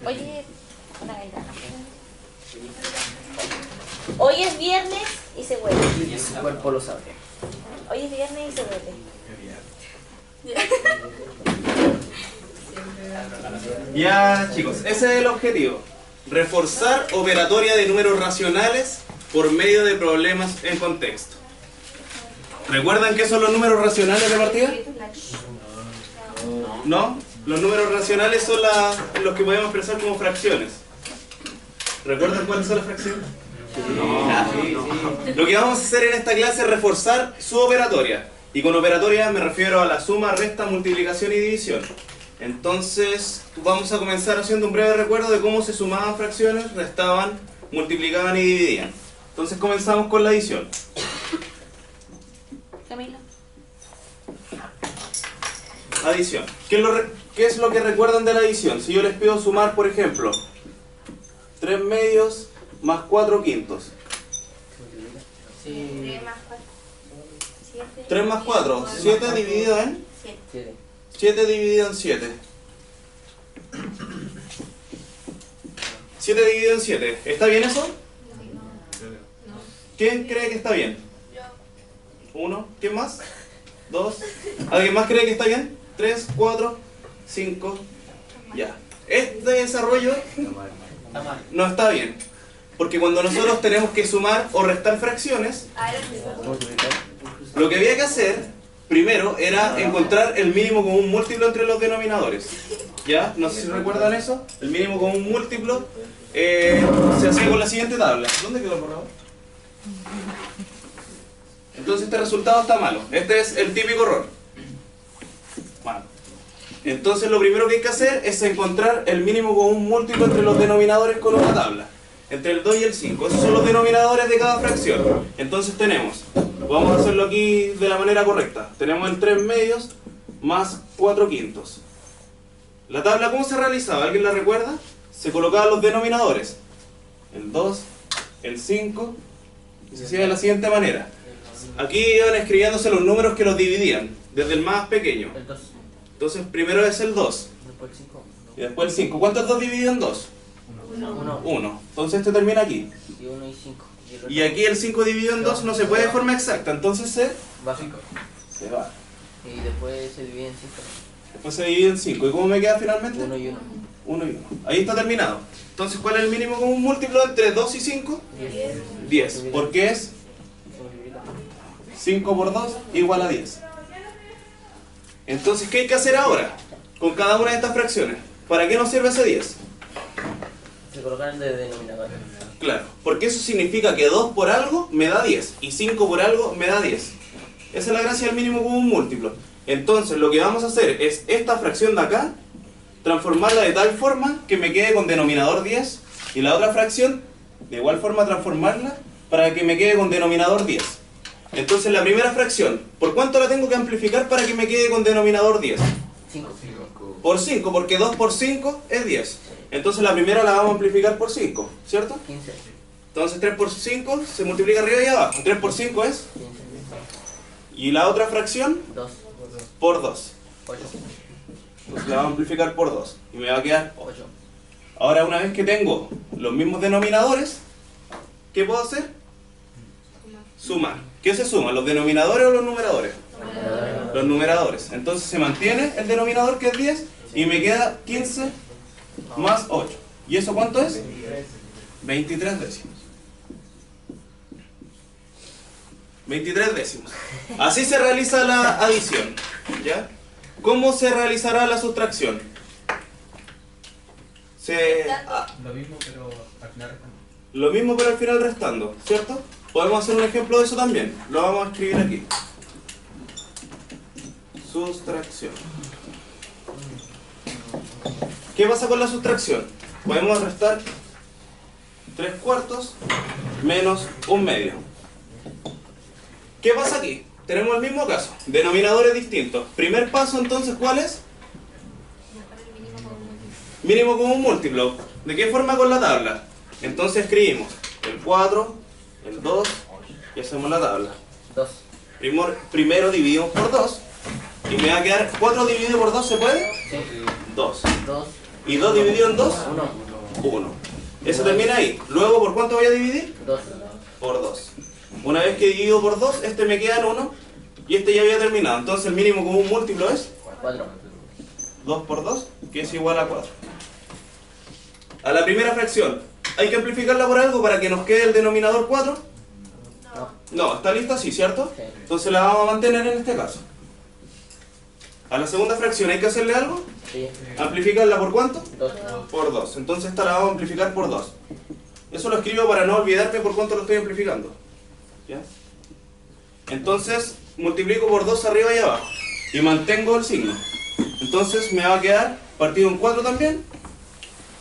Oye, hoy es viernes y se huele. Y su cuerpo lo sabe. Hoy es viernes y se huele. Ya, chicos, ese es el objetivo. Reforzar operatoria de números racionales por medio de problemas en contexto. ¿Recuerdan qué son los números racionales de partida? ¿No? Los números racionales son los que podemos expresar como fracciones. ¿Recuerdan cuáles son las fracciones? Lo que vamos a hacer en esta clase es reforzar su operatoria. Y con operatoria me refiero a la suma, resta, multiplicación y división. Entonces vamos a comenzar haciendo un breve recuerdo de cómo se sumaban fracciones, restaban, multiplicaban y dividían. Entonces comenzamos con la adición. Camila. Adición. ¿Qué es lo que recuerdan de la adición? Si yo les pido sumar, por ejemplo, 3 medios más 4 quintos. 3 más 4, 7 dividido en 7 dividido en 7. 7 dividido en 7. ¿Está bien eso? ¿Quién cree que está bien? 1. ¿Quién más? 2. ¿Alguien más cree que está bien? 3, 4, 5. Ya. Este desarrollo no está bien. Porque cuando nosotros tenemos que sumar o restar fracciones, lo que había que hacer primero era encontrar el mínimo común múltiplo entre los denominadores. ¿Ya? No sé si recuerdan eso. El mínimo común múltiplo se hacía con la siguiente tabla. ¿Dónde quedó el borrador? Entonces este resultado está malo. Este es el típico error. Bueno. Entonces lo primero que hay que hacer es encontrar el mínimo común múltiplo entre los denominadores con una tabla. Entre el 2 y el 5. Esos son los denominadores de cada fracción. Entonces tenemos, vamos a hacerlo aquí de la manera correcta. Tenemos el 3 medios más 4 quintos. La tabla, ¿cómo se realizaba? ¿Alguien la recuerda? Se colocaban los denominadores. El 2, el 5, y se hacía de la siguiente manera. Aquí iban escribiéndose los números que los dividían, desde el más pequeño. El 2. Entonces primero es el 2. Después el 5. Y después el 5. ¿Cuántos 2 dividido en 2? 1. 1. Entonces este termina aquí. Y 1 y 5. Y aquí el 5 dividido en 2 no se puede de forma exacta, entonces se Va 5. va. Y después se divide en 5. Después se divide en 5. ¿Y cómo me queda finalmente? 1 y 1. 1 y 1. Ahí está terminado. Entonces, ¿cuál es el mínimo común múltiplo entre 2 y 5? 10. 10. ¿Por qué es? 5 por 2 igual a 10. Entonces, ¿qué hay que hacer ahora con cada una de estas fracciones? ¿Para qué nos sirve ese 10? Se colocan de denominador. Claro, porque eso significa que 2 por algo me da 10 y 5 por algo me da 10. Esa es la gracia del mínimo común múltiplo. Entonces lo que vamos a hacer es esta fracción de acá, transformarla de tal forma que me quede con denominador 10 y la otra fracción de igual forma transformarla para que me quede con denominador 10. Entonces la primera fracción, ¿por cuánto la tengo que amplificar para que me quede con denominador 10? 5. Por 5, porque 2 por 5 es 10. Entonces la primera la vamos a amplificar por 5, ¿cierto? 15. Entonces 3 por 5 se multiplica arriba y abajo. 3 por 5 es. 15. Y la otra fracción 2. por 2. 8. Entonces la vamos a amplificar por 2. Y me va a quedar 8. 8. Ahora una vez que tengo los mismos denominadores, ¿qué puedo hacer? Sumar. ¿Qué se suma? ¿Los denominadores o los numeradores? Los numeradores. Entonces se mantiene el denominador que es 10 y me queda 15 más 8. ¿Y eso cuánto es? 23 décimos. 23 décimos. Así se realiza la adición. ¿Ya? ¿Cómo se realizará la sustracción? Lo mismo, pero al final restando. Lo mismo pero al final restando, ¿cierto? Podemos hacer un ejemplo de eso también. Lo vamos a escribir aquí. Sustracción. ¿Qué pasa con la sustracción? Podemos restar 3 cuartos menos 1 medio. ¿Qué pasa aquí? Tenemos el mismo caso. Denominadores distintos. Primer paso entonces, ¿cuál es? Mínimo común múltiplo. ¿De qué forma con la tabla? Entonces escribimos el 4, el 2 y hacemos la tabla. 2. Primero dividimos por 2 y me va a quedar 4 dividido por 2, ¿se puede? Sí. 2. 2. ¿Y 2 dividido en 2? 1. 1. Eso termina ahí. Luego, ¿por cuánto voy a dividir? 2. Por 2. Una vez que divido por 2, este me queda en 1 y este ya había terminado. Entonces el mínimo común múltiplo es 4. 2 por 2, que es igual a 4. A la primera fracción, ¿hay que amplificarla por algo para que nos quede el denominador 4? No, está lista así, ¿cierto? Sí. Entonces la vamos a mantener en este caso. A la segunda fracción, ¿hay que hacerle algo? Sí. ¿Amplificarla por cuánto? 2. Por 2. Entonces esta la vamos a amplificar por 2. Eso lo escribo para no olvidarme por cuánto lo estoy amplificando. ¿Ya? Entonces multiplico por 2 arriba y abajo. Y mantengo el signo. Entonces me va a quedar partido en 4 también.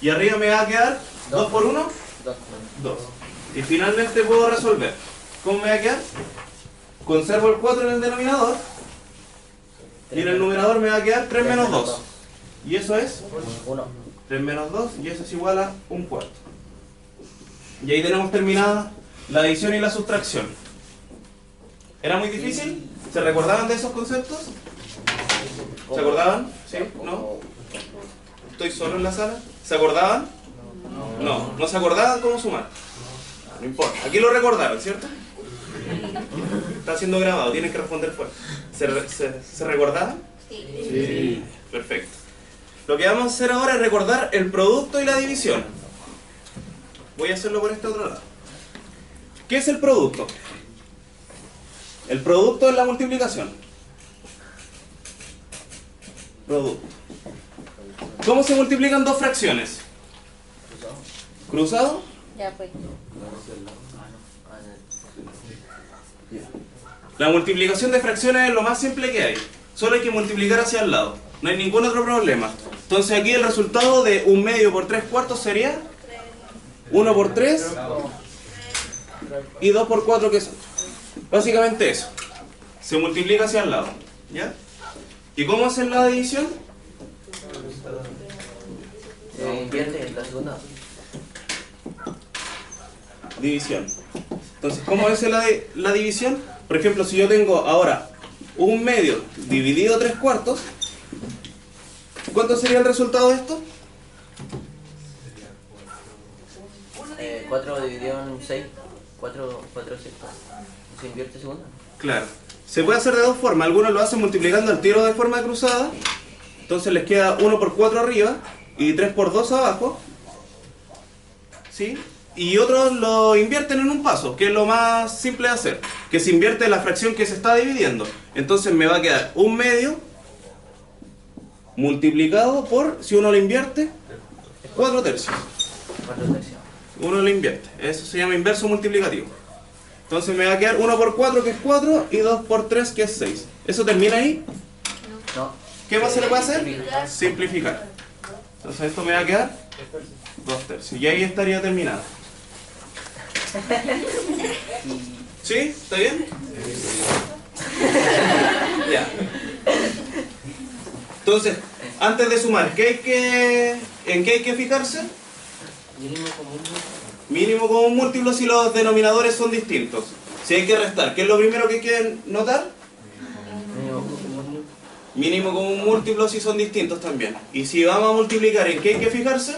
Y arriba me va a quedar 2 por 1, 2. 2. Y finalmente puedo resolver. ¿Cómo me va a quedar? Conservo el 4 en el denominador. Y en el numerador me va a quedar 3 menos 2. Y eso es 1. 3 menos 2, y eso es igual a 1/4. Y ahí tenemos terminada la adición y la sustracción. ¿Era muy difícil? ¿Se recordaban de esos conceptos? ¿Se acordaban? ¿Sí? ¿No? ¿Estoy solo en la sala? ¿Se acordaban? No. ¿No se acordaban cómo sumar? No importa. Aquí lo recordaron, ¿cierto? Está siendo grabado, tienen que responder fuerte. ¿Se recordaban? Sí. Perfecto. Lo que vamos a hacer ahora es recordar el producto y la división. Voy a hacerlo por este otro lado. ¿Qué es el producto? El producto es la multiplicación. Producto. ¿Cómo se multiplican dos fracciones? ¿Cruzado? Ya pues. La multiplicación de fracciones es lo más simple que hay. Solo hay que multiplicar hacia el lado. No hay ningún otro problema. Entonces aquí el resultado de 1/2 por 3/4 sería 1 por 3 y 2 por 4, que es 8. Básicamente eso. Se multiplica hacia el lado. ¿Ya? ¿Y cómo hacen la división? Invierte la segunda. División. Entonces, ¿cómo es la división? Por ejemplo, si yo tengo ahora 1/2 dividido 3/4, ¿cuánto sería el resultado de esto? 4 dividido en 6. 4 sextos. ¿Se invierte segunda? Claro. Se puede hacer de dos formas. Algunos lo hacen multiplicando el tiro de forma cruzada. Entonces les queda 1 por 4 arriba y 3 por 2 abajo. ¿Sí? Y otros lo invierten en un paso, que es lo más simple de hacer. Que se invierte la fracción que se está dividiendo. Entonces me va a quedar 1/2 multiplicado por, si uno lo invierte, 4/3. 4/3. Uno lo invierte. Eso se llama inverso multiplicativo. Entonces me va a quedar 1 por 4, que es 4, y 2 por 3, que es 6. ¿Eso termina ahí? No. ¿Qué más se le puede hacer? Simplificar. Entonces esto me va a quedar 2/3. Y ahí estaría terminado. ¿Sí? ¿Está bien? Ya. Entonces, antes de sumar, ¿en qué hay que fijarse? Mínimo común. Mínimo común múltiplo si los denominadores son distintos. Si hay que restar, ¿qué es lo primero que hay que notar? Mínimo común. Mínimo común múltiplo si son distintos también. Y si vamos a multiplicar, ¿en qué hay que fijarse?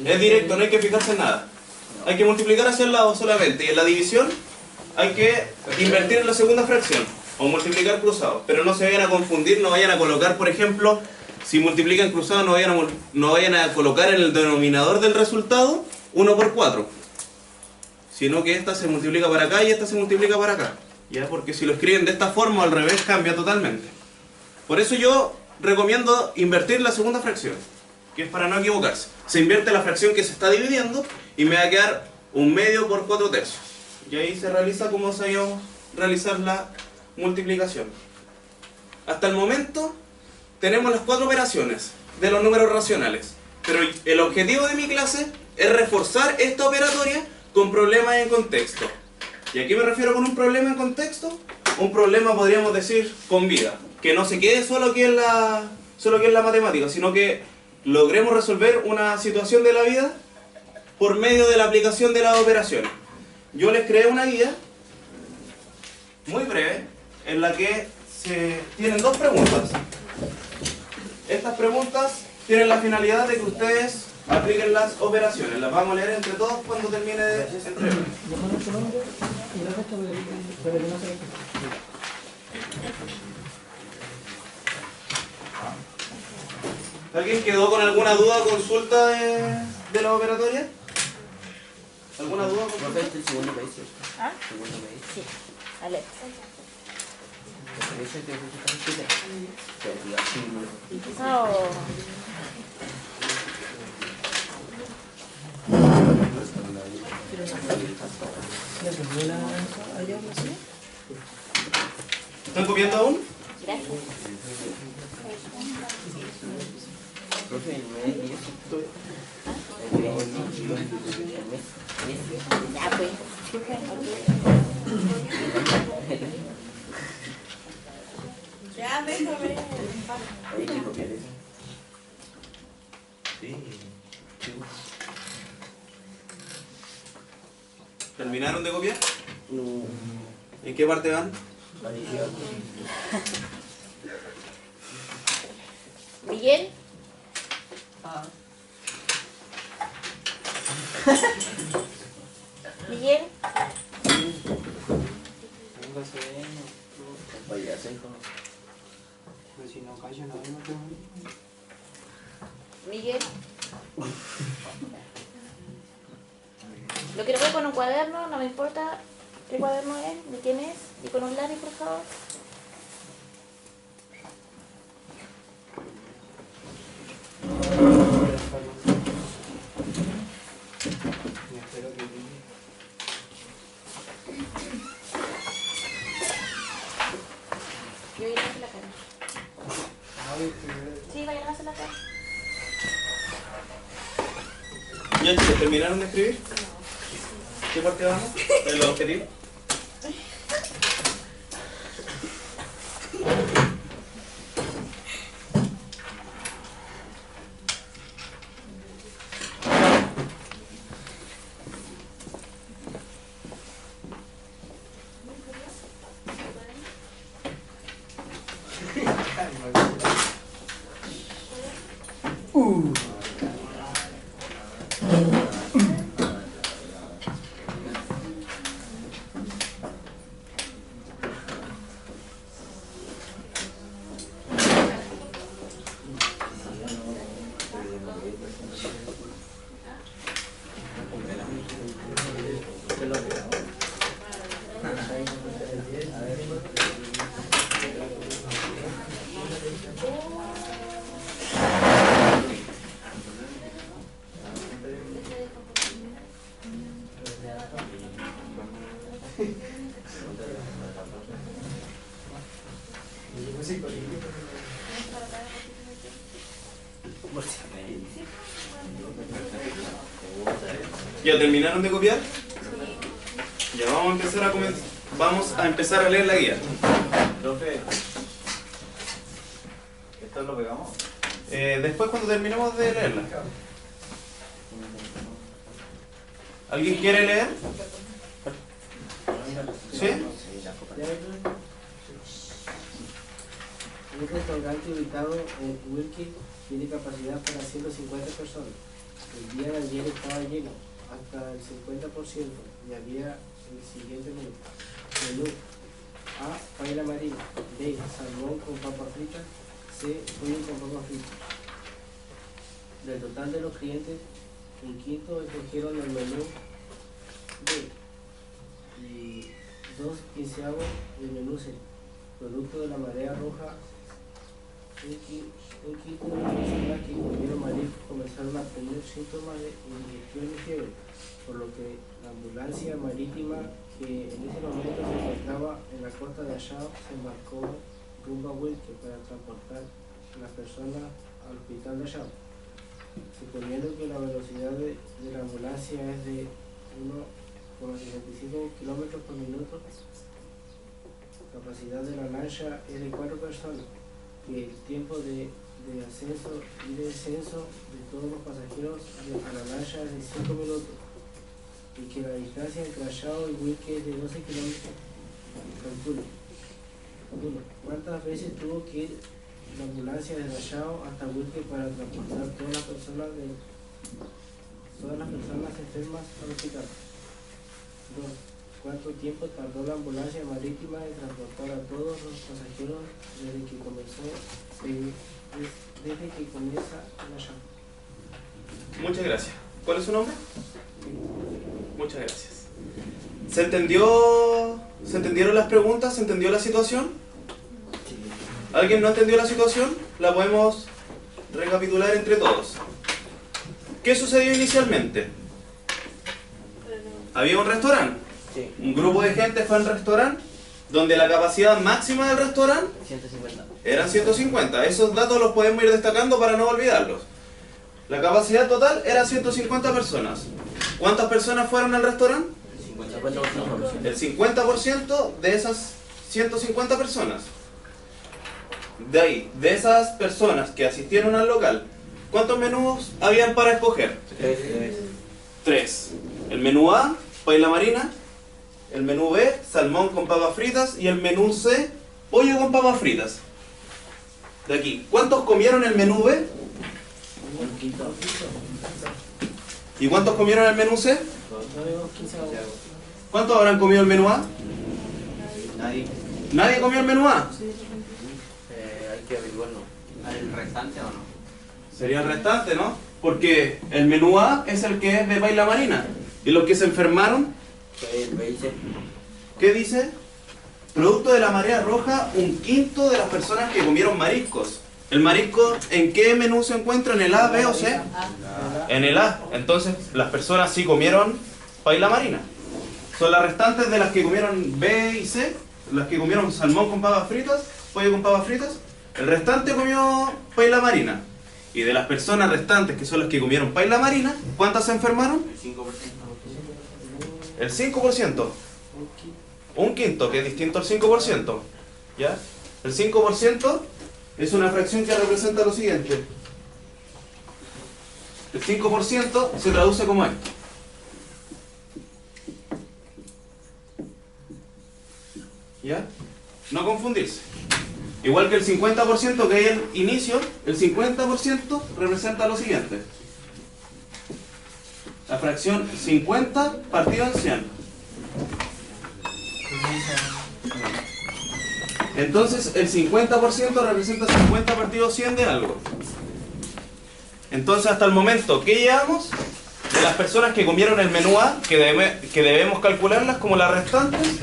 Es directo, no hay que fijarse en nada. Hay que multiplicar hacia el lado solamente. Y en la división hay que invertir en la segunda fracción. O multiplicar cruzado. Pero no se vayan a confundir, no vayan a colocar, por ejemplo, si multiplican cruzado, no vayan a colocar en el denominador del resultado 1 por 4. Sino que esta se multiplica para acá y esta se multiplica para acá. ¿Ya? Porque si lo escriben de esta forma, al revés, cambia totalmente. Por eso yo recomiendo invertir la segunda fracción, que es para no equivocarse. Se invierte la fracción que se está dividiendo y me va a quedar 1/2 por 4/3. Y ahí se realiza como sabíamos realizar la multiplicación. Hasta el momento tenemos las 4 operaciones de los números racionales. Pero el objetivo de mi clase es reforzar esta operatoria con problemas en contexto. ¿Y a qué me refiero con un problema en contexto? Un problema, podríamos decir, con vida. Que no se quede solo aquí en la matemática, sino que logremos resolver una situación de la vida por medio de la aplicación de las operaciones. Yo les creé una guía muy breve en la que se tienen 2 preguntas. preguntas tienen la finalidad de que ustedes apliquen las operaciones. Las vamos a leer entre todos cuando termine de entregar. ¿Alguien quedó con alguna duda o consulta de la operatoria? ¿Alguna duda o Profe, consulta? este es el segundo país, ¿cierto? ¿Ah? Segundo país. Sí, Alex. ¿Ese que está escrito? Sí, Oh. ¿Están copiando aún? Gracias. Profe, el mes 10. El mes. Ya pues. Ya, déjame. Hay que copiar eso. Sí. ¿Terminaron de copiar? No. ¿En qué parte van? Miguel. Miguel. Payaso, hijo. Miguel. Lo quiero ver con un cuaderno, no me importa qué cuaderno es, de quién es, y con un lápiz, por favor. Yo voy a lavarse la cara. Sí, vaya a lavarse la cara. ¿Ya chicos, terminaron de escribir? ¿Qué parte vamos? ¿El objetivo? ¿Ya terminaron de copiar? Ya vamos a empezar a leer la guía. Profe, ¿esto lo pegamos? Después cuando terminemos de leerla. ¿Alguien quiere leer? ¿Sí? Un restaurante ubicado en Wilkie tiene capacidad para 150 personas. El día de ayer estaba lleno, hasta el 50%, y había el siguiente menú. Menú A, paella marina. B, salmón con papas fritas. C, pollo con papas fritas. Del total de los clientes, un quinto escogieron el menú B y 2/15 el menú C. Producto de la marea roja, un quinto de las personas que comieron mariscos comenzaron a tener síntomas de indigestión y fiebre, por lo que la ambulancia marítima que en ese momento se encontraba en la costa de Ashao se embarcó rumbo a Wilkie para transportar a las personas al hospital de Ashao. Suponiendo que la velocidad de la ambulancia es de 1,65 kilómetros por minuto, la capacidad de la lancha es de 4 personas, que el tiempo de ascenso y de descenso de todos los pasajeros a la lancha es de 5 minutos, y que la distancia entre Ashao y Wilkie es de 12 kilómetros. Calculo. 1. ¿Cuántas veces tuvo que ir la ambulancia de Dachau hasta Wilkie para transportar todas las personas enfermas al hospital? 2. ¿Cuánto tiempo tardó la ambulancia marítima en transportar a todos los pasajeros desde que comienza la llave? Muchas gracias. ¿Cuál es su nombre? Muchas gracias. ¿Se entendieron las preguntas? ¿Se entendió la situación? ¿Alguien no entendió la situación? La podemos recapitular entre todos. ¿Qué sucedió inicialmente? Había un restaurante. Sí. Un grupo de gente fue al restaurante, donde la capacidad máxima del restaurante 150. eran 150. Esos datos los podemos ir destacando para no olvidarlos. La capacidad total era 150 personas. ¿Cuántas personas fueron al restaurante? 50%. El 50% de esas 150 personas. De ahí, de esas personas que asistieron al local, ¿cuántos menús habían para escoger? 3. El menú A, paella marina. El menú B, salmón con papas fritas. Y el menú C, pollo con papas fritas. De aquí, ¿cuántos comieron el menú B? ¿Y cuántos comieron el menú C? ¿Cuántos habrán comido el menú A? Nadie. ¿Nadie comió el menú A? Hay que averiguarlo. ¿El restante o no? Sería el restante, ¿no? Porque el menú A es el que es de paella marina. ¿Y los que se enfermaron? ¿Qué dice? Producto de la marea roja, 1/5 de las personas que comieron mariscos. ¿El marisco en qué menú se encuentra? ¿En el A, B o C? En el A. Entonces, las personas sí comieron paella marina. Son las restantes de las que comieron B y C, las que comieron salmón con papas fritas, pollo con papas fritas. El restante comió paella marina. Y de las personas restantes, que son las que comieron paella marina, ¿cuántas se enfermaron? El 5%. 1/5, que es distinto al 5%. ¿Ya? El 5% es una fracción que representa lo siguiente. El 5% se traduce como esto. ¿Ya? No confundirse. Igual que el 50% que hay el inicio, el 50% representa lo siguiente. La fracción 50 partido en 100. Entonces el 50% representa 50 partido 100 de algo. Entonces hasta el momento, ¿qué llevamos? De las personas que comieron el menú A, que debemos calcularlas como las restantes,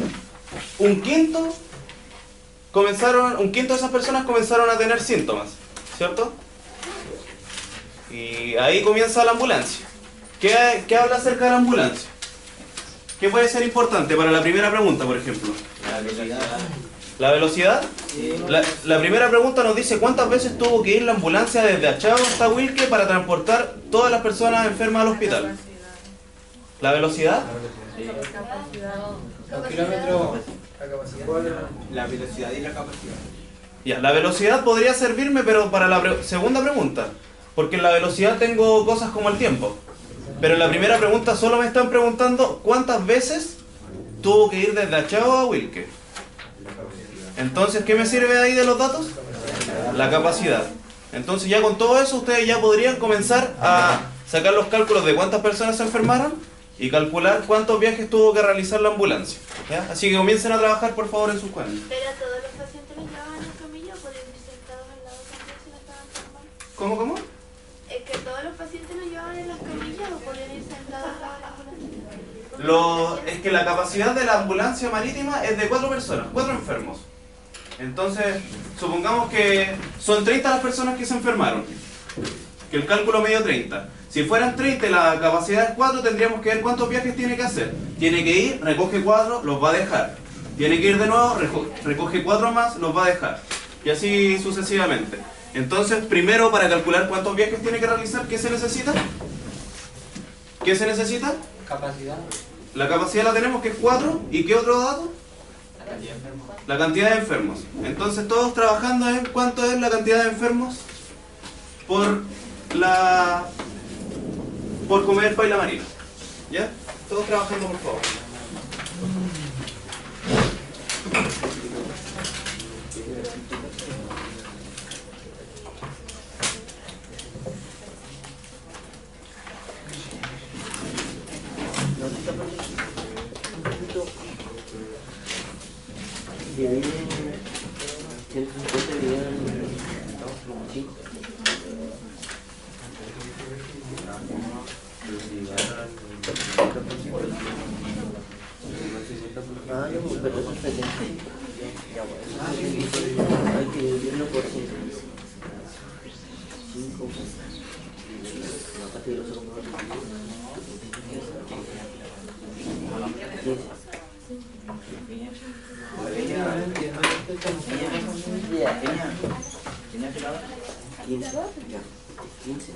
1/5 de esas personas comenzaron a tener síntomas, ¿cierto? Y ahí comienza la ambulancia. ¿Qué habla acerca de la ambulancia? ¿Qué puede ser importante para la primera pregunta, por ejemplo? La velocidad. ¿La velocidad? La primera pregunta nos dice cuántas veces tuvo que ir la ambulancia desde Achao hasta Wilkie para transportar todas las personas enfermas al hospital. ¿La velocidad? Los kilómetros, La velocidad y la capacidad. Ya, la velocidad podría servirme, pero para la segunda pregunta. Porque en la velocidad tengo cosas como el tiempo. Pero en la primera pregunta solo me están preguntando cuántas veces tuvo que ir desde Achao a Wilkie. Entonces, ¿qué me sirve ahí de los datos? La capacidad. Entonces ya con todo eso ustedes ya podrían comenzar a sacar los cálculos de cuántas personas se enfermaron y calcular cuántos viajes tuvo que realizar la ambulancia. ¿Ya? Así que comiencen a trabajar por favor en sus cuadernos. ¿Pero a todos los pacientes los llevaban en camilla o podían ir sentados al lado también si no estaban enfermos? ¿Cómo? ¿Es que todos los pacientes los llevaban en las camillas o podían ir sentados al lado de la ambulancia? Es que la capacidad de la ambulancia marítima es de 4 personas, 4 enfermos. Entonces, supongamos que son 30 las personas que se enfermaron. Que el cálculo me dio 30. Si fueran 30 y la capacidad es 4, tendríamos que ver cuántos viajes tiene que hacer. Tiene que ir, recoge 4, los va a dejar. Tiene que ir de nuevo, recoge 4 más, los va a dejar. Y así sucesivamente. Entonces, primero para calcular cuántos viajes tiene que realizar, ¿qué se necesita? ¿Qué se necesita? capacidad. La capacidad la tenemos que es 4. ¿Y qué otro dato? La cantidad de enfermos. Entonces todos trabajando en cuánto es la cantidad de enfermos por comer paella marina. ¿Ya? Todos trabajando por favor. dividido 150 dividido en 5. Ah, no, pero eso es 70. Ya, bueno, hay que dividirlo por 5. 5. No, aparte de los segundos. 15. ¿Tenía pelado? 15. Ya. 15.